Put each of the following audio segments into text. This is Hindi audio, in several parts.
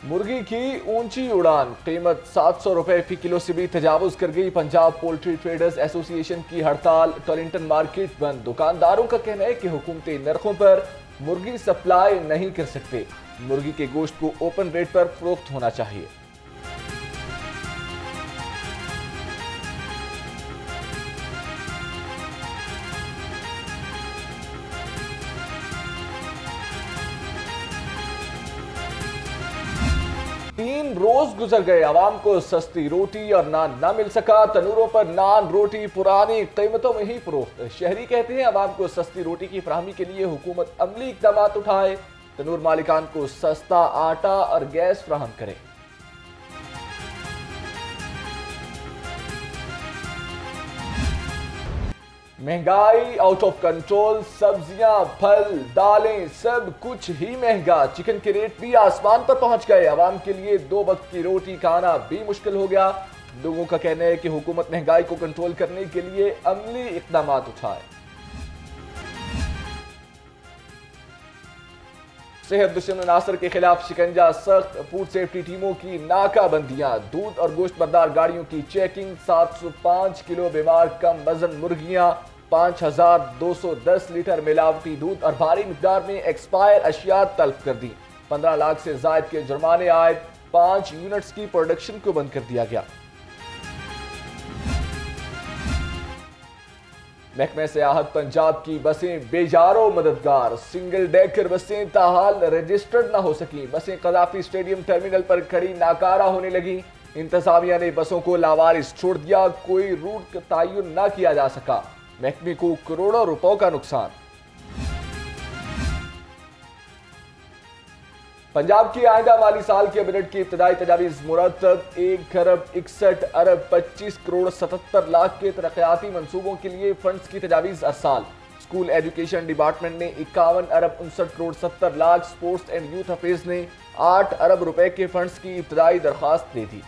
मुर्गी की ऊंची उड़ान, कीमत 700 रुपए फी किलो से भी तजावुज कर गई। पंजाब पोल्ट्री ट्रेडर्स एसोसिएशन की हड़ताल, टॉलिंगटन मार्केट बंद। दुकानदारों का कहना है कि हुकूमती नरखों पर मुर्गी सप्लाई नहीं कर सकते। मुर्गी के गोश्त को ओपन रेट पर फरोख्त होना चाहिए। तीन रोज गुजर गए, आवाम को सस्ती रोटी और नान ना मिल सका। तनूरों पर नान रोटी पुरानी कीमतों में ही फरोख्त। शहरी कहते हैं आवाम को सस्ती रोटी की फराहमी के लिए हुकूमत अमली इक़दाम उठाए। तनूर मालिकान को सस्ता आटा और गैस फराहम करे। महंगाई आउट ऑफ कंट्रोल, सब्जियां, फल, दालें, सब कुछ ही महंगा। चिकन के रेट भी आसमान पर पहुंच गए। आवाम के लिए 2 वक्त की रोटी खाना भी मुश्किल हो गया। लोगों का कहना है कि हुकूमत महंगाई को कंट्रोल करने के लिए अमली इक़दाम उठाए। सेहत दुश्मन अनासर के खिलाफ शिकंजा सख्त, फूड सेफ्टी टीमों की नाकाबंदियां, दूध और गोश्त बरदार गाड़ियों की चेकिंग। 705 किलो बीमार कम वजन मुर्गियां, 5210 लीटर मिलावटी दूध और भारी मिकदार में एक्सपायर अशिया तलब कर दी। 15 लाख से जायद के जुर्माने आए। 5 यूनिट्स की प्रोडक्शन को बंद कर दिया गया। महकमे सियाहत पंजाब की बसें बेजारो मददगार। सिंगल डेकर बसें ताहाल रजिस्टर्ड न हो सकी। बसें कदाफी स्टेडियम टर्मिनल पर खड़ी नाकारा होने लगी। इंतजामिया ने बसों को लावारिस छोड़ दिया। कोई रूट का तयन न किया जा सका। महकमे को करोड़ों रुपयों का नुकसान। पंजाब की आइंदा माली साल के बजट की इब्तदाई तजावीज़ मुरतब। 1,61,25,77,00,000 के तरक्याती मंसूबों के लिए फंड्स की तजावीज़ अरसाल। स्कूल एजुकेशन डिपार्टमेंट ने 51,69,70,00,000, स्पोर्ट्स एंड यूथ अफेयर्स ने 8 अरब रुपए के फंड्स की इब्तदाई दरख्वास्त दे दी।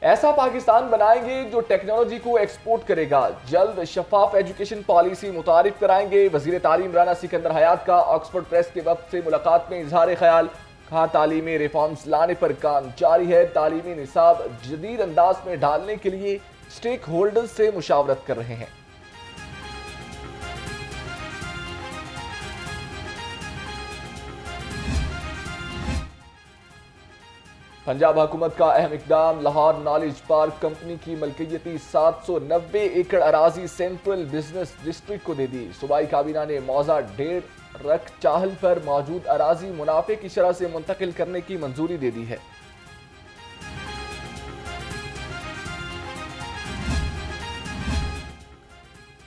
ऐसा पाकिस्तान बनाएंगे जो टेक्नोलॉजी को एक्सपोर्ट करेगा। जल्द शफाफ एजुकेशन पॉलिसी मुतारिफ कराएंगे। वजीर तालीम राना सिकंदर हयात का ऑक्सफोर्ड प्रेस के वक्त से मुलाकात में इजहार ख्याल। कहा तालीमी रिफॉर्म्स लाने पर काम जारी है। तालीमी निसाब जदीद अंदाज में ढालने के लिए स्टेक होल्डर्स से मुशावरत कर रहे हैं। पंजाब हुकूमत का अहम इकदाम। लाहौर नॉलेज पार्क कंपनी की मलकियती 790 एकड़ अराजी सेंट्रल बिजनेस डिस्ट्रिक्ट को दे दी। सूबाई काबीना ने मौजा 1.5 रख चाहल पर मौजूद अराजी मुनाफे की शरह से मुंतकिल करने की मंजूरी दे दी है।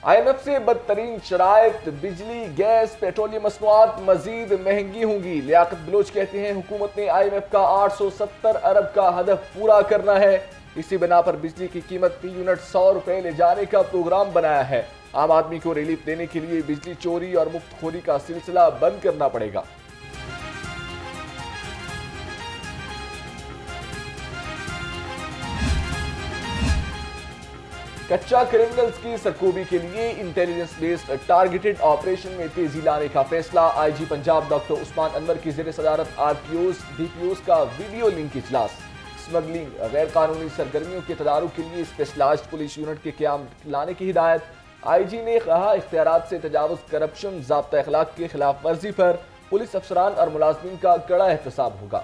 IMF से बदतरीन शराइत, बिजली, गैस, पेट्रोलियम मसनूआत मजीद महंगी होंगी। लियाकत बलोच कहते हैं हुकूमत ने IMF का 870 अरब का हदफ पूरा करना है। इसी बिना पर बिजली की कीमत फी यूनिट 100 रुपए ले जाने का प्रोग्राम बनाया है। आम आदमी को रिलीफ देने के लिए बिजली चोरी और मुफ्तखोरी का सिलसिला बंद करना पड़ेगा। कच्चा क्रिमिनल्स की सरकोबी के लिए इंटेलिजेंस बेस्ड टारगेटेड ऑपरेशन में तेजी लाने का फैसला। IG पंजाब डॉक्टर उस्मान अनवर की जेर सदारत RPOs DPOs का वीडियो लिंक इजलास। स्मगलिंग, गैर कानूनी सरगर्मियों के तदारुक के लिए स्पेशलाइज्ड पुलिस यूनिट के क़याम लाने की हिदायत। IG ने कहा इख्तियारात से तजावुज, करप्शन, ज़ाब्ता अखलाक के खिलाफ वर्जी पर पुलिस अफसरान और मुलाजमीन का कड़ा एहतसाब होगा।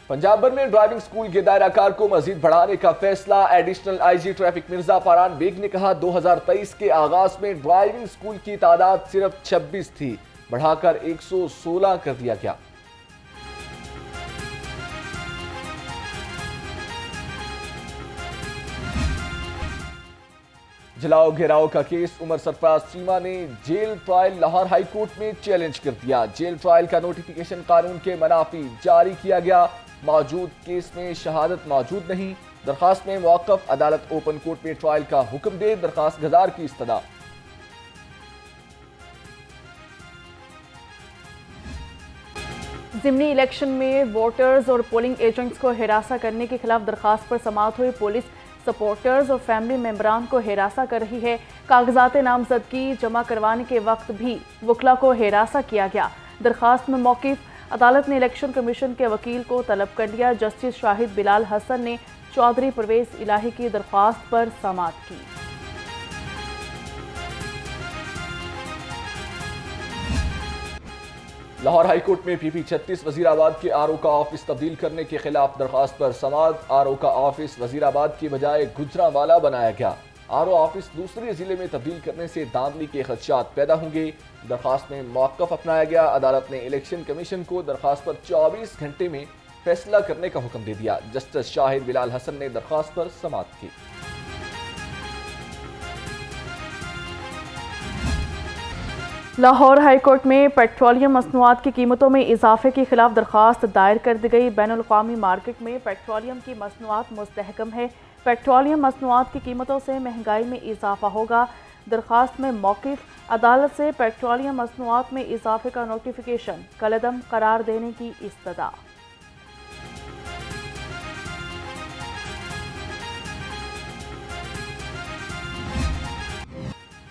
पंजाब भर में ड्राइविंग स्कूल के दायराकार को मजीद बढ़ाने का फैसला। Additional IG traffic Mirza Faran Baig ने कहा 2023 के आगाज में ड्राइविंग स्कूल की तादाद सिर्फ 26 थी, बढ़ाकर 116 कर दिया गया। जलाओ घेराव का केस, उमर सरफराज चीमा ने jail trial Lahore high court में चैलेंज कर दिया। जेल ट्रायल का नोटिफिकेशन कानून के मनाफी जारी किया गया। मौजूद केस में शहादत मौजूद नहीं। दरखास्त में मौक़िफ़, अदालत ओपन कोर्ट में ट्रायल का हुक्म दे। दरखास्त गुजार की इस्तदा। ज़िमनी इलेक्शन में वोटर्स और पोलिंग एजेंट्स को हिरासा करने के खिलाफ दरख्वास्त पर समाअत हुई। पुलिस सपोर्टर्स और फैमिली मेम्बरान को हिरासा कर रही है। कागजात नामजदगी जमा करवाने के वक्त भी वकला को हिरासा किया गया। दरख्वास्त में मौक़िफ़ अदालत ने इलेक्शन कमीशन के वकील को तलब कर लिया। जस्टिस शाहिद बिलाल हसन ने चौधरी परवेज़ इलाही की दरख्वास्त पर समाअत की। लाहौर हाईकोर्ट में पीपी 36 वजीराबाद के आरओ का ऑफिस तब्दील करने के खिलाफ दरख्वास्त पर समाअत। आरओ का ऑफिस वजीराबाद की बजाय गुजरांवाला बनाया गया। आरओ ऑफिस दूसरे जिले में तब्दील करने से धांधली के खदशात पैदा होंगे। दरख्वास्त में मौक़िफ़ अपनाया गया। अदालत ने इलेक्शन कमीशन को दरख्वास्त पर 24 घंटे में फैसला करने का हुक्म दे दिया। जस्टिस शाहिद बिलाल हसन ने दरख्वास्त पर समाअत की। लाहौर हाईकोर्ट में पेट्रोलियम मसनूआत की कीमतों में इजाफे के खिलाफ दरख्वास्त दायर कर दी गई। बैनुल-अक़वामी मार्केट में पेट्रोलियम की मसनूआत मुस्तहकम है। पेट्रोलियम मसनूआत की कीमतों से महंगाई में इजाफा होगा। दरख्वास्त में मौक़िफ़ अदालत से पेट्रोलियम मसनूआत में इजाफे का नोटिफिकेशन कलअदम करार देने की इस्तदा।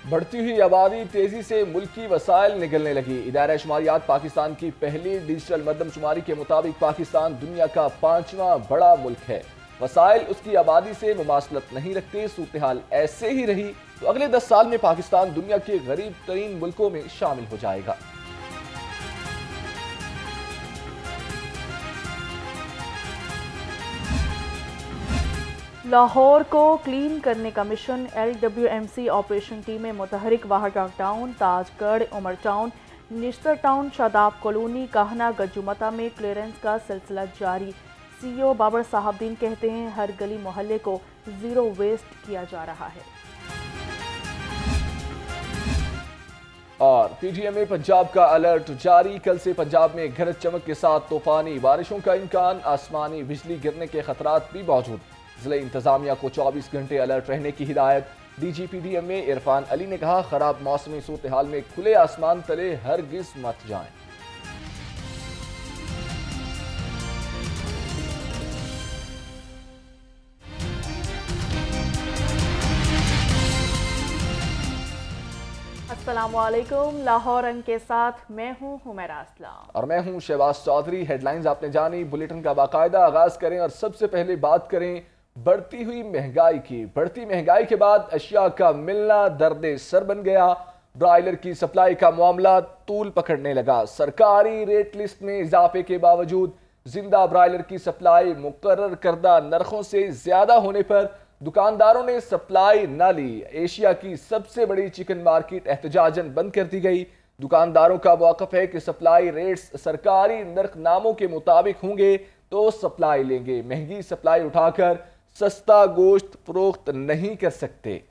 बढ़ती हुई आबादी तेजी से मुल्की वसाइल निगलने लगी। इदारा शुमारियात पाकिस्तान की पहली डिजिटल मरदमशुमारी के मुताबिक पाकिस्तान दुनिया का 5वां बड़ा मुल्क है। वसाइल उसकी आबादी से मुमासलत नहीं रखते। सूरत हाल ऐसे ही रही तो अगले 10 साल में पाकिस्तान दुनिया के गरीब तरीन मुल्कों में शामिल हो जाएगा। लाहौर को क्लीन करने का मिशन। LWMC ऑपरेशन टीम में मुतहरिक वाहडा town, Tajgarh, Umar town, Nishtar town, Shadab colony, Kahna, Gajjumatta में क्लियरेंस का सिलसिला जारी। CEO बाबर साहबदीन कहते हैं हर गली मोहल्ले को जीरो वेस्ट किया जा रहा है। और PTM पंजाब का अलर्ट जारी। कल से पंजाब में गरज चमक के साथ तूफानी बारिशों का इम्कान। आसमानी बिजली गिरने के खतरात भी मौजूद। जिला इंतजामिया को 24 घंटे अलर्ट रहने की हिदायत। DG PDM इरफान अली ने कहा खराब मौसमी सूरत हाल में खुले आसमान तले हरगिज मत जाएं। अस्सलामुअलैकुम। लाहौर रंग के साथ मैं हूं हुमैरा असलम और मैं हूं शहबाज चौधरी। हेडलाइंस आपने जानी। बुलेटिन का बाकायदा आगाज करें और सबसे पहले बात करें बढ़ती हुई महंगाई की। बढ़ती महंगाई के बाद अशिया का मिलना दर्द सर बन गया। ब्रायलर की सप्लाई का मामला तूल पकड़ने लगा। सरकारी रेट लिस्ट में इजाफे के बावजूद जिंदा ब्रायलर की सप्लाई मुकर्रर करदा नरखों से ज्यादा होने पर दुकानदारों ने सप्लाई न ली। एशिया की सबसे बड़ी चिकन मार्केट एहतजाजन बंद कर दी गई। दुकानदारों का मौक़िफ़ है कि सप्लाई रेट्स सरकारी नरखनामों के मुताबिक होंगे तो सप्लाई लेंगे। महंगी सप्लाई उठाकर सस्ता गोश्त फरोख्त नहीं कर सकते।